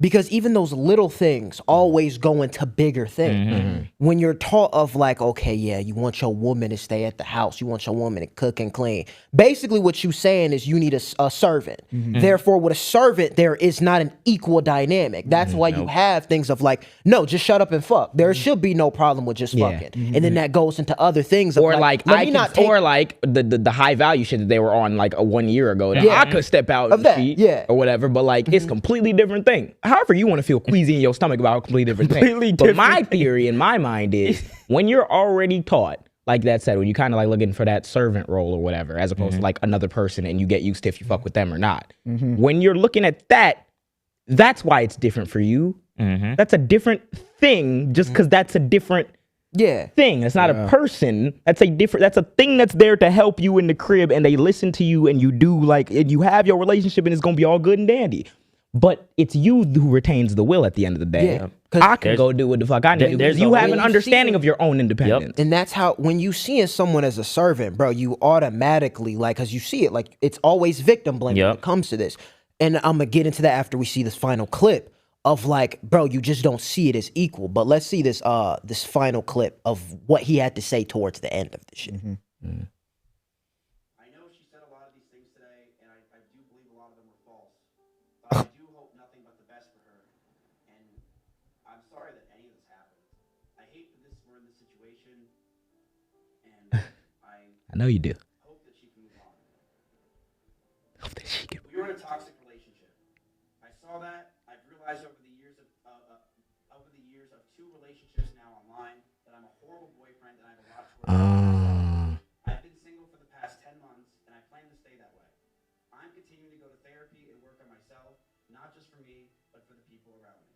Because even those little things always go into bigger things. When you're taught of like, okay, you want your woman to stay at the house. You want your woman to cook and clean. Basically what you saying is you need a servant. Therefore, with a servant, there is not an equal dynamic. That's why you have things of like, no, just shut up and fuck. There should be no problem with just fucking. And then that goes into other things. Or like the high value shit that they were on like 1 year ago. That I could step out of that, or whatever. But like it's completely different thing. However you want to feel queasy in your stomach about a completely different thing. But my theory in my mind is when you're already taught, like that said, when you kind of like looking for that servant role or whatever, as opposed to like another person and you get used to if you fuck with them or not. When you're looking at that, that's why it's different for you. That's a different thing just because that's a different thing. It's not a person. That's a thing that's there to help you in the crib, and they listen to you and you do like, and you have your relationship and it's going to be all good and dandy. But it's you who retains the will at the end of the day. I can go do what the fuck I need to do. You have an understanding of your own independence. And that's how, when you seeing someone as a servant, bro, you automatically, like, because you see it, like, it's always victim blaming when it comes to this. And I'm going to get into that after we see this final clip of like, bro, you just don't see it as equal. But let's see this this final clip of what he had to say towards the end of the shit. I know she said a lot of these things today, and I do believe a lot of them were false. But I do hope nothing but the best for her. And I'm sorry that any of this happened. I hate that we're in this situation, and I know you do. hope that she can move on. Hope that she can. We were in a toxic relationship. I saw that. I've realized over the years of 2 relationships now online that I'm a horrible boyfriend and I have a lot to work on. I've been single for the past 10 months and I plan to stay that way. I'm continuing to go to therapy and work on myself, not just for me, but for the people around me.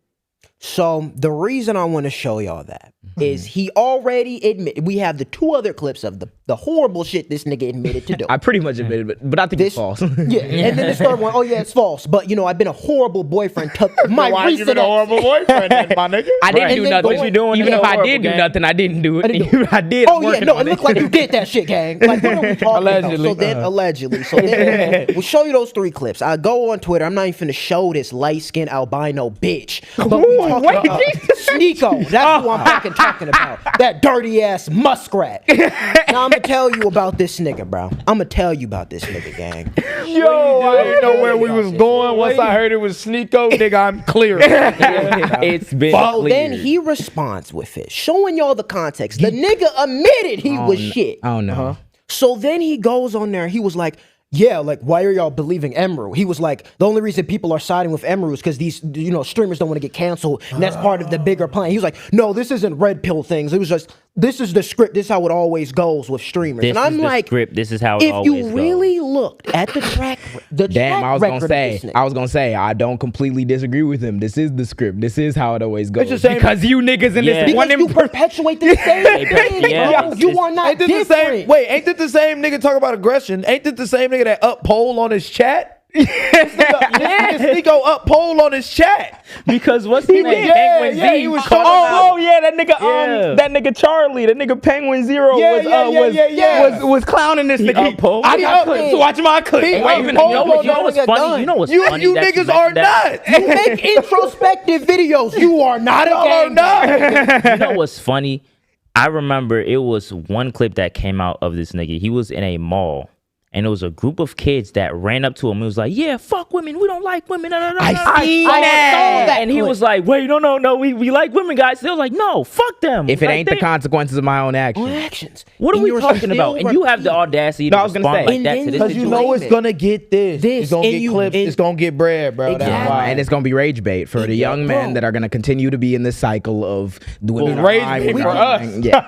So the reason I want to show y'all that is he already admitted. We have the 2 other clips of the horrible shit this nigga admitted to do. I pretty much admitted it, but I think it's false. Yeah, and then the third one, oh yeah, it's false. But I've been a horrible boyfriend to my Why you recent been a horrible boyfriend, then, my nigga? I didn't do nothing. What you doing? Even if I did do gang? nothing, I didn't do it. I did. Oh yeah, no, it looked like you did that shit, gang. Like what are we talking Allegedly. about? So then allegedly. So then we'll show you those 3 clips. I go on Twitter. I'm not even finna show this light-skinned albino bitch. But we talking about Sneeko. That's who I'm fucking talking about. That dirty ass muskrat. Now I'm gonna tell you about this nigga, bro. I'm gonna tell you about this nigga, gang. Yo, I didn't know where we was going. Once I heard it was Sneeko, nigga, I'm clear. It's been So cleared. then he responds with it, showing y'all the context. The nigga admitted he was shit. Oh no. So then he goes on there. He was like, yeah, like, why are y'all believing Emeru? He was like, the only reason people are siding with Emeru is because these, streamers don't want to get canceled. And that's part of the bigger plan. He was like, no, this isn't red pill things. It was just, this is the script. This is how it always goes with streamers. This and I'm is the like, script. This is how it if always you goes. really looked at the track, Damn, I was record gonna say, I don't completely disagree with him. This is the script. This is how it always goes. the same- Because you niggas in Yeah. this one because you perpetuate the same thing. Yeah. Bro. You are not Ain't this the different. same? Wait, ain't this the same nigga talk about aggression? Ain't this the same nigga that up poll on his chat? This Sneeko up poll on his chat. Because what's his name? Penguin Z. he was calling out. Oh yeah, that nigga Yeah. that nigga Charlie, that nigga Penguin Zero was clowning this nigga. uppolled. I got clips. Watch my clip. He Waving uppolled at on me. You know what's nigga funny? done. You know what's You funny? that niggas you are mentioned that? nuts. You make introspective videos. You are not a No, gang. no. You know what's funny? I remember it was one clip that came out of this nigga. He was in a mall. And it was a group of kids that ran up to him and was like, yeah, fuck women. We don't like women. I seen that. And he was like, wait, no. We like women, guys. They was like, no, fuck them. If it Like, ain't the they- consequences of my own actions. Actions. What are And we you're talking still about? And you have the audacity to No, I was gonna respond say. like that to this Because Because you situation. know it's gonna get this. It's gonna and get you- clips. and- It's gonna get bread, bro. That's Exactly. why. And it's gonna be rage bait for the young men Bro. that are gonna continue to be in this cycle of doing Well, rage bait for us. Yeah.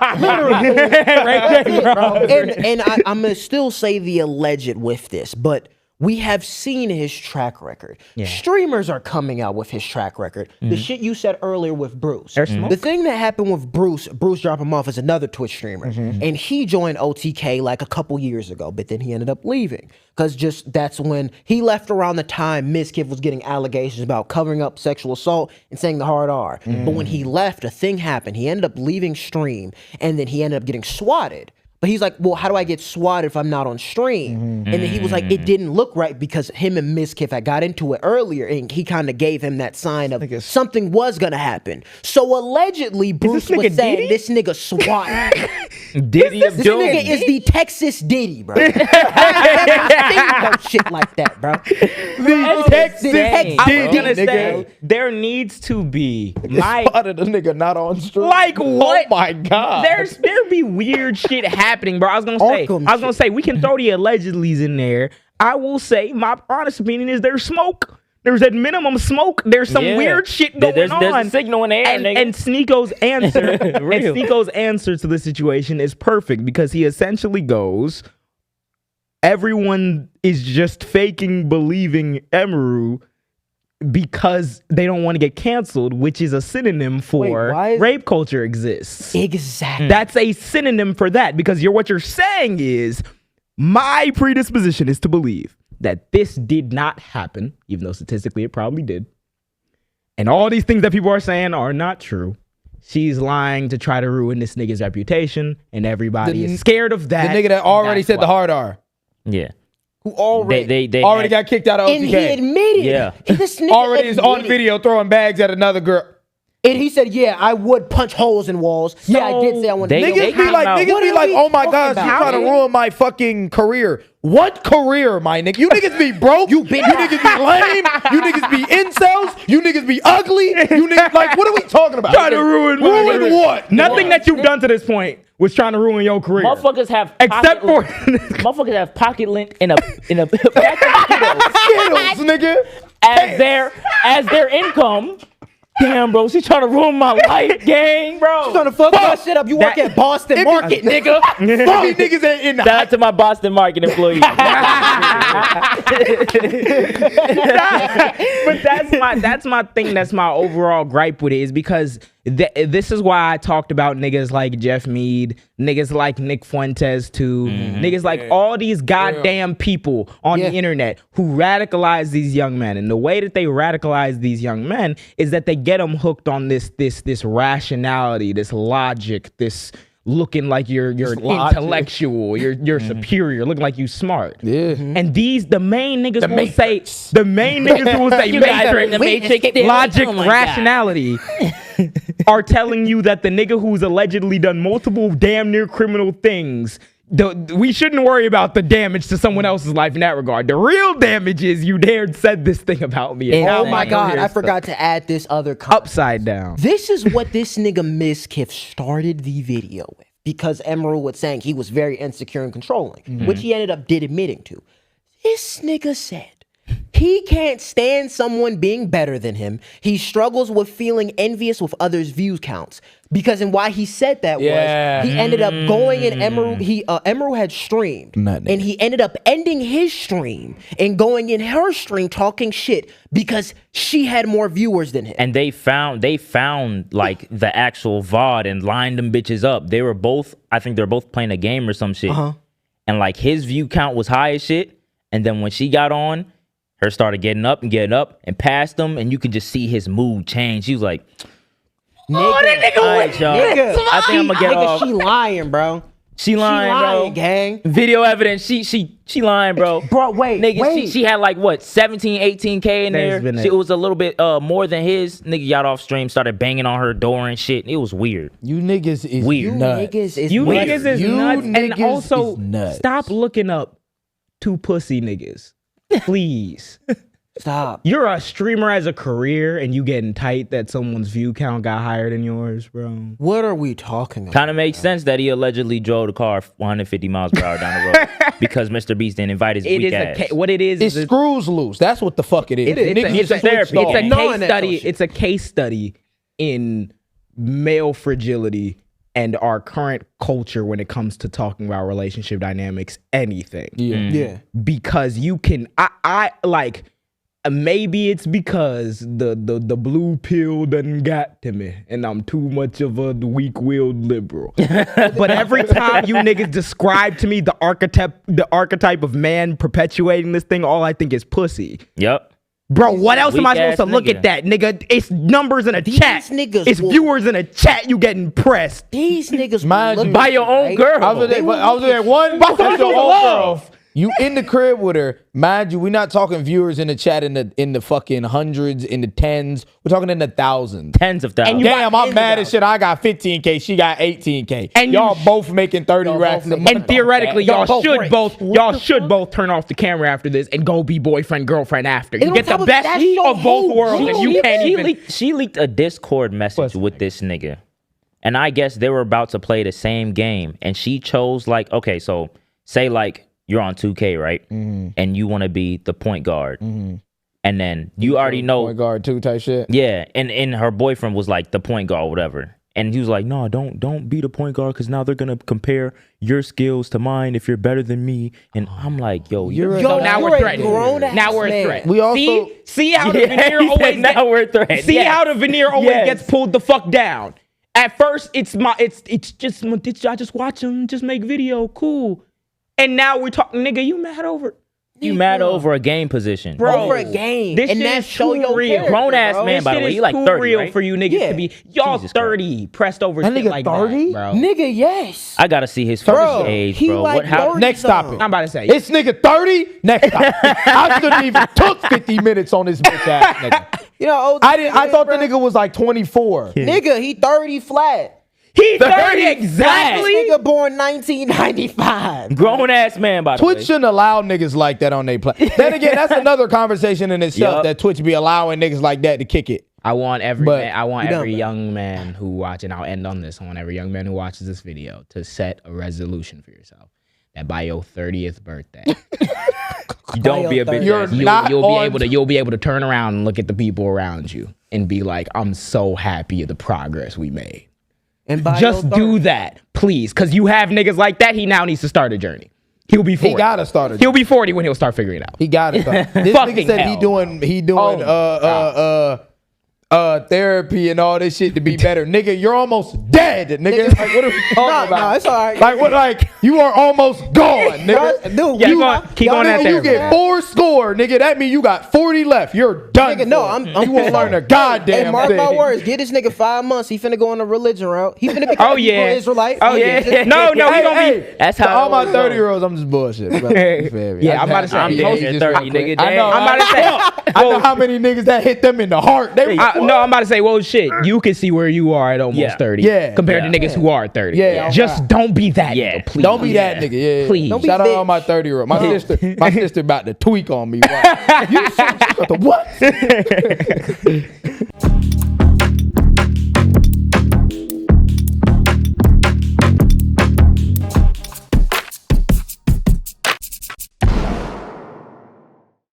I'm gonna still say the alleged with this, but we have seen his track record. Streamers are coming out with his track record. The shit you said earlier with Bruce. The thing that happened with Bruce dropped him off as another Twitch streamer. And he joined OTK like a couple years ago, but then he ended up leaving. Because that's when he left around the time Mizkif was getting allegations about covering up sexual assault and saying the hard R. But when he left, a thing happened. He ended up leaving stream, and then he ended up getting swatted. But he's like, well, how do I get swatted if I'm not on stream? And then he was like, it didn't look right because him and Mizkif had got into it earlier, and he kind of gave him that sign of something was gonna happen. So allegedly, Bruce nigga was saying Diddy? this nigga swatted. Diddy This nigga is the Texas Diddy, bro. I've never seen no shit like that, bro. the Texas Dang. I was gonna nigga. say there needs to be Spotted a nigga not on stream. like what? Oh my god. There be weird shit happening, bro. I was Arkham gonna say we can throw the allegedlys in there. I will say my honest opinion is there's smoke. There's at minimum smoke. There's some Yeah. weird shit going There's on. a signal in the air, and, nigga. and Sneeko's answer, Real. to the situation is perfect because he essentially goes, everyone is just faking believing Emeru because they don't want to get canceled, which is a synonym for why is- rape culture exists. Exactly. That's a synonym for that because what you're saying is my predisposition is to believe that this did not happen, even though statistically it probably did. And all these things that people are saying are not true. She's lying to try to ruin this nigga's reputation, and everybody is scared of the that. nigga that already That's said the why. hard R. Yeah. Who already They Already got kicked out of and he OTK. admitted. Yeah. This nigga Already is on admitted. video throwing bags at another girl. And he said, yeah, I would punch holes in walls. Yeah, I did say I wanted They- to. Niggas be came like, out- niggas What be are like, we oh my talking gosh, you about? trying to ruin my fucking career. What career, my nigga? You niggas be broke. You niggas be lame. You niggas be incels. You niggas be ugly. You niggas, like, what are we talking about? Trying to ruin my Ruin career. what? Nothing that you've done to this point was trying to ruin your career. Motherfuckers have Except for motherfuckers have pocket lint in a pack of Skittles Skittles, nigga. as their income. Damn, bro, she trying to ruin my life, gang, bro. Trying to fuck my shit up. You work at Boston Market, nigga. Fuck these niggas in the Shout out to my Boston Market employees. But that's my thing. That's my overall gripe with it, is because this is why I talked about niggas like Jeff Mead, niggas like Nick Fuentes too, niggas like all these goddamn people on the internet who radicalize these young men. And the way that they radicalize these young men is that they get them hooked on this rationality, this logic, this looking like you're intellectual, you're superior, looking like you smart. Yeah. And the main niggas who will say matrix, logic, rationality are telling you that the nigga who's allegedly done multiple damn near criminal things, we shouldn't worry about the damage to someone else's life in that regard. The real damage is you dared said this thing about me. And oh my God, I forgot to add this other comment. Upside down. This is what this nigga Mizkif started the video with, because Emerald was saying he was very insecure and controlling, which he ended up admitting to. This nigga said he can't stand someone being better than him. He struggles with feeling envious with others' view counts. And why he said that was he ended up going in Emerald. Emerald had streamed, and he ended up ending his stream and going in her stream talking shit because she had more viewers than him. And they found like the actual VOD and lined them bitches up. They were both, I think they're both playing a game or some shit. And like his view count was high as shit. And then when she got on, her started getting up and past him, and you could just see his mood change. She was like, Nigga, I think I'm gonna get off. She lying, bro. She lying, bro. Gang. Video evidence. She lying, bro. Bro, wait. She had like what, 17, 18K in there. It was a little bit more than his. Nigga got off stream, started banging on her door and shit. It was weird. You niggas is weird. Nuts. You niggas is nuts. And also, stop looking up two pussy niggas. Please. Stop. You're a streamer as a career and you getting tight that someone's view count got higher than yours, bro. What are we talking about? Kind of makes sense that he allegedly drove the car 150 miles per hour down the road because Mr. Beast didn't invite his weak ass. What it is it screws loose. That's what the fuck it is. It's a therapy. It's a case study. It's a case study in male fragility and our current culture when it comes to talking about relationship dynamics, anything. Yeah. Because you can, I like, maybe it's because the blue pill done got to me and I'm too much of a weak-willed liberal. But every time you niggas describe to me the archetype of man perpetuating this thing, all I think is pussy. Yep. Bro, what else am I supposed to look at that, nigga? It's numbers in a chat. It's viewers in a chat. You getting pressed. These niggas by your own girl. I was there one. That's your own girl. You in the crib with her, mind you. We're not talking viewers in the chat in the fucking hundreds, in the tens. We're talking in the thousands, tens of thousands. Damn, I'm mad as shit. I got 15K, she got 18K, and y'all both making 30 racks. And theoretically, y'all should both turn off the camera after this and go be boyfriend girlfriend after. You get the best of both worlds, and you can't even. She leaked a Discord message with this nigga, and I guess they were about to play the same game, and she chose like, okay, so say like. You're on 2K, right? And you want to be the point guard. And then you already know. Point guard 2 type shit? Yeah. And her boyfriend was like the point guard, whatever. And he was like, no, don't be the point guard because now they're going to compare your skills to mine if you're better than me. And I'm like, now we're threatened. Now we're a threat. We also see how the veneer always now we're a threat. See how the veneer always gets pulled the fuck down. At first, it's just I just watch them, just make video, cool. And now we're talking, nigga, you mad over a game position. Bro, over a game. This shit is too real. Grown ass man, by the way. You like 30, real right? for you niggas to be. Y'all Jesus 30 Christ. Pressed over shit like 30? That, bro. Nigga, yes. I gotta see his first age, bro. Like next topic. I'm about to say. It's nigga 30? Next topic. I shouldn't even took 50 minutes on this bitch ass nigga. You know, I thought the nigga was like 24. Yeah. Nigga, he 30 flat. He 30 exactly. This nigga born 1995. Grown ass man, by the way. Twitch shouldn't allow niggas like that on their platform. Then again, that's another conversation in itself that Twitch be allowing niggas like that to kick it. I want every young man who watch, and I'll end on this. I want every young man who watches this video to set a resolution for yourself that by your 30th birthday, you don't be a bitch. You'll be able to turn around and look at the people around you and be like, I'm so happy at the progress we made. And just do that, please, because you have niggas like that. He now needs to start a journey. He'll be 40. He gotta start. He'll be 40 when he'll start figuring it out. He gotta start. This Fucking nigga said he hell. doing therapy and all this shit to be better. Nigga, you're almost dead, nigga. Like, what are we talking about? No, it's all right. Like, what? Like, you are almost gone, nigga. Dude, Yeah, keep going that Nigga, you therapy. get 4 score, nigga. That mean you got 40 left. You're done. Nigga, no, for. I'm You won't learn a goddamn Hey, mark thing. my words. Get this nigga 5 months. He finna go on a religion route. He finna become Oh, yeah. an Israelite. Oh, yeah. No, he gonna be. That's To how all my it always 30-years, I'm just bullshit. Brother. You feel me? Yeah, I'm about to say, I'm Yeah, damn he near just 30, right quick. nigga. I know. Damn. I'm about to say. I know how many niggas that hit them in the heart. They I'm about to say, well, shit, you can see where you are at almost Yeah. 30 Yeah. compared Yeah. to niggas who are 30. Yeah. Just don't be that Yeah. nigga, please. Don't be that nigga. Yeah. Please. Don't be Shout out bitch. all my 30-year-old. My sister about to tweak on me. Wow. You said what?